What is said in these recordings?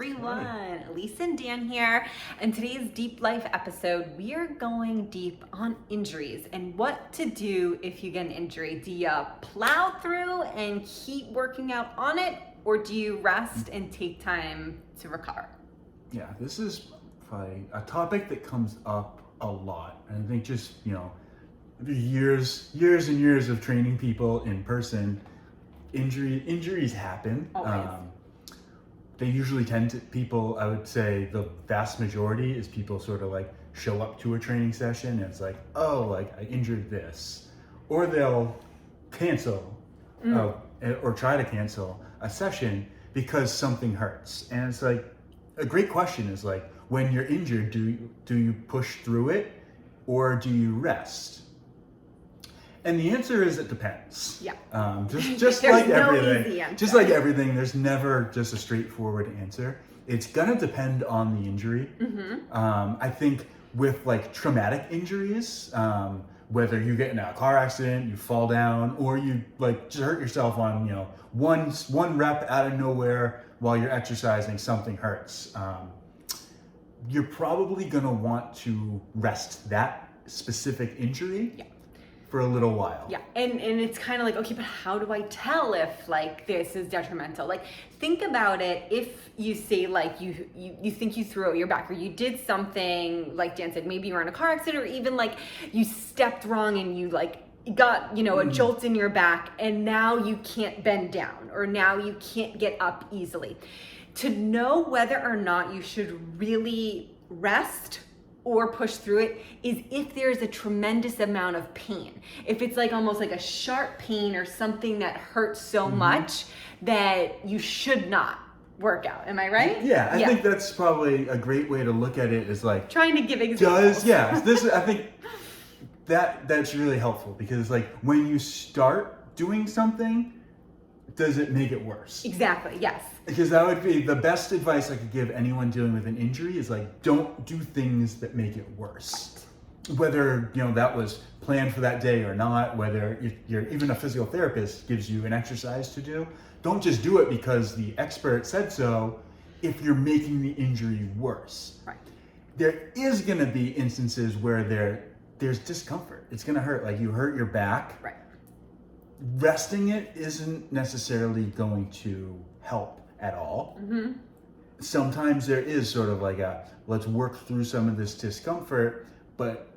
everyone. Elise and Dan here. In today's Deep Life episode, we are going deep on injuries and what to do if you get an injury. Do you plow through and keep working out on it, or do you rest and take time to recover? Yeah, this is probably a topic that comes up a lot. And I think just, years and years of training people in person, injuries happen. Always. They usually tend to, people, I would say the vast majority is people sort of like show up to a training session and it's like, oh, like I injured this. Or they'll cancel or try to cancel a session because something hurts. And it's like, a great question is like, when you're injured, do you push through it or do you rest? And the answer is it depends. Yeah. Just There's like no everything. easy answer. Just like everything, there's never just a straightforward answer. It's gonna depend on the injury. I think with like traumatic injuries, whether you get in a car accident, you fall down, or you like just hurt yourself on one rep out of nowhere while you're exercising, something hurts. You're probably gonna want to rest that specific injury for a little while. Yeah, and it's kind of like, okay, but how do I tell if like this is detrimental? Like, think about it. If you say like you think you threw out your back, or you did something like Dan said, maybe you were in a car accident, or even like you stepped wrong and you like got a jolt in your back, and now you can't bend down, or now you can't get up easily. To know whether or not you should really rest or push through it is if there's a tremendous amount of pain. If it's like almost like a sharp pain or something that hurts so much that you should not work out. Am I right? Yeah, I think that's probably a great way to look at it, is like trying to give examples. I think that's really helpful, because like when you start doing something, does it make it worse? Exactly, yes. Because that would be the best advice I could give anyone dealing with an injury, is like, don't do things that make it worse. Whether, that was planned for that day or not, whether you're even a physical therapist gives you an exercise to do, don't just do it because the expert said so if you're making the injury worse. Right. There is gonna be instances where there's discomfort. It's gonna hurt, like you hurt your back. Right. Resting it isn't necessarily going to help at all. Sometimes there is sort of like let's work through some of this discomfort, but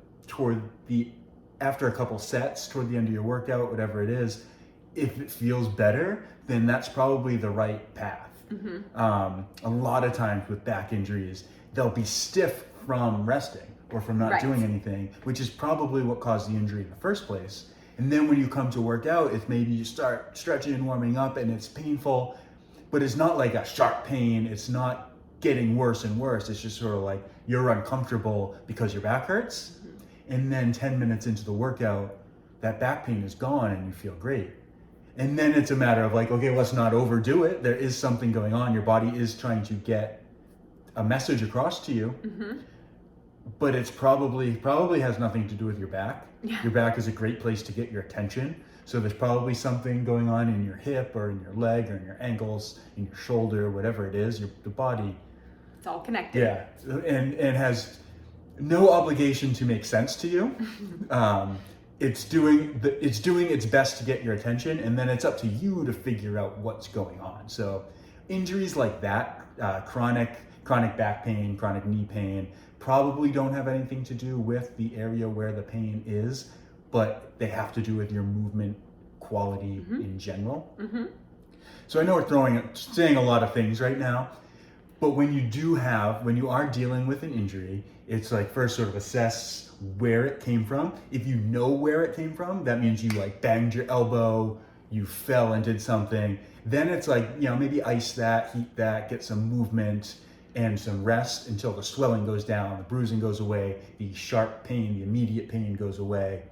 after a couple sets, toward the end of your workout, whatever it is, if it feels better, then that's probably the right path. A lot of times with back injuries, they'll be stiff from resting or from not doing anything, which is probably what caused the injury in the first place. And then when you come to work out, it's maybe you start stretching and warming up and it's painful, but it's not like a sharp pain. It's not getting worse and worse. It's just sort of like you're uncomfortable because your back hurts. And then 10 minutes into the workout, that back pain is gone and you feel great. And then it's a matter of like, okay, let's not overdo it. There is something going on. Your body is trying to get a message across to you. But it's probably has nothing to do with your back. Yeah. Your back is a great place to get your attention. So there's probably something going on in your hip or in your leg or in your ankles, in your shoulder, whatever it is, the body. It's all connected. Yeah, and has no obligation to make sense to you. It's doing its best to get your attention, and then it's up to you to figure out what's going on. So injuries like that, chronic back pain, chronic knee pain, probably don't have anything to do with the area where the pain is, but they have to do with your movement quality in general. So I know we're saying a lot of things right now, but when you are dealing with an injury, it's like first sort of assess where it came from. If you know where it came from, that means you like banged your elbow, you fell and did something. Then it's like, maybe ice that, heat that, get some movement and some rest until the swelling goes down, the bruising goes away, the sharp pain, the immediate pain goes away.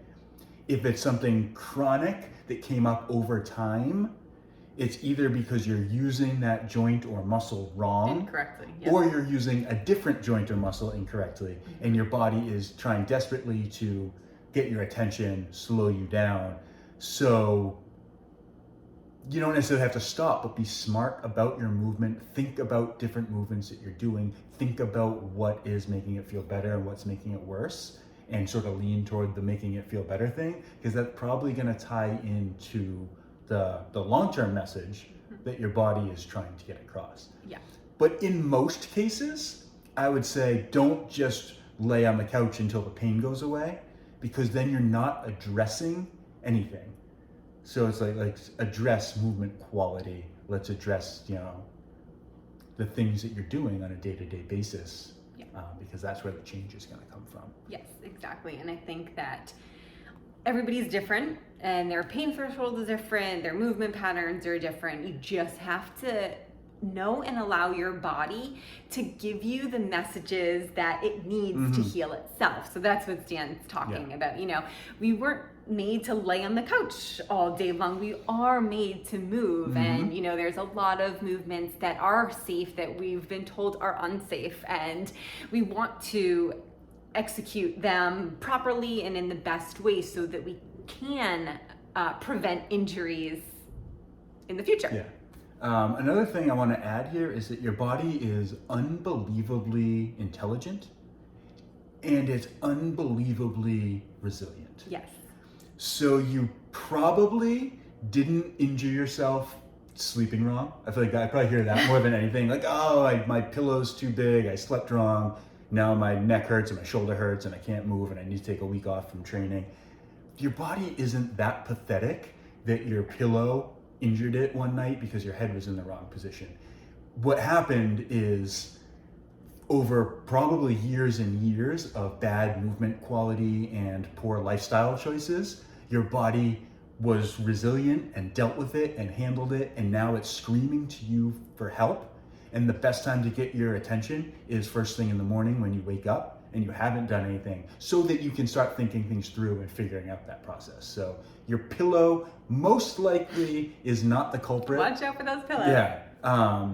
If it's something chronic that came up over time, it's either because you're using that joint or muscle wrong Incorrectly. or you're using a different joint or muscle incorrectly, and your body is trying desperately to get your attention, slow you down. So you don't necessarily have to stop, but be smart about your movement. Think about different movements that you're doing. Think about what is making it feel better and what's making it worse, and sort of lean toward the making it feel better thing, because that's probably going to tie into the long-term message that your body is trying to get across. Yeah. But in most cases, I would say don't just lay on the couch until the pain goes away, because then you're not addressing anything. So it's like address movement quality. Let's address, the things that you're doing on a day-to-day basis, because that's where the change is going to come from. Yes, exactly. And I think that everybody's different and their pain threshold is different, their movement patterns are different. You just have to know and allow your body to give you the messages that it needs to heal itself. So that's what Stan's talking about. We weren't made to lay on the couch all day long. We are made to move. And there's a lot of movements that are safe that we've been told are unsafe, and we want to execute them properly and in the best way so that we can prevent injuries in the future. Yeah. Another thing I want to add here is that your body is unbelievably intelligent and it's unbelievably resilient. Yes. So you probably didn't injure yourself sleeping wrong. I feel like I probably hear that more than anything. Like, my pillow's too big, I slept wrong, now my neck hurts and my shoulder hurts and I can't move and I need to take a week off from training. Your body isn't that pathetic that your pillow injured it one night because your head was in the wrong position. What happened is, over probably years and years of bad movement quality and poor lifestyle choices, your body was resilient and dealt with it and handled it, and now it's screaming to you for help. And the best time to get your attention is first thing in the morning when you wake up and you haven't done anything, so that you can start thinking things through and figuring out that process. So your pillow most likely is not the culprit. Watch out for those pillows. Yeah.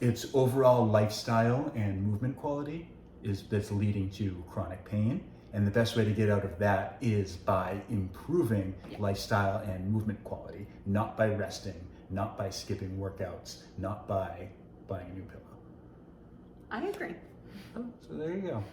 It's overall lifestyle and movement quality that's leading to chronic pain. And the best way to get out of that is by improving lifestyle and movement quality, not by resting, not by skipping workouts, not by buying a new pillow. I agree. So there you go.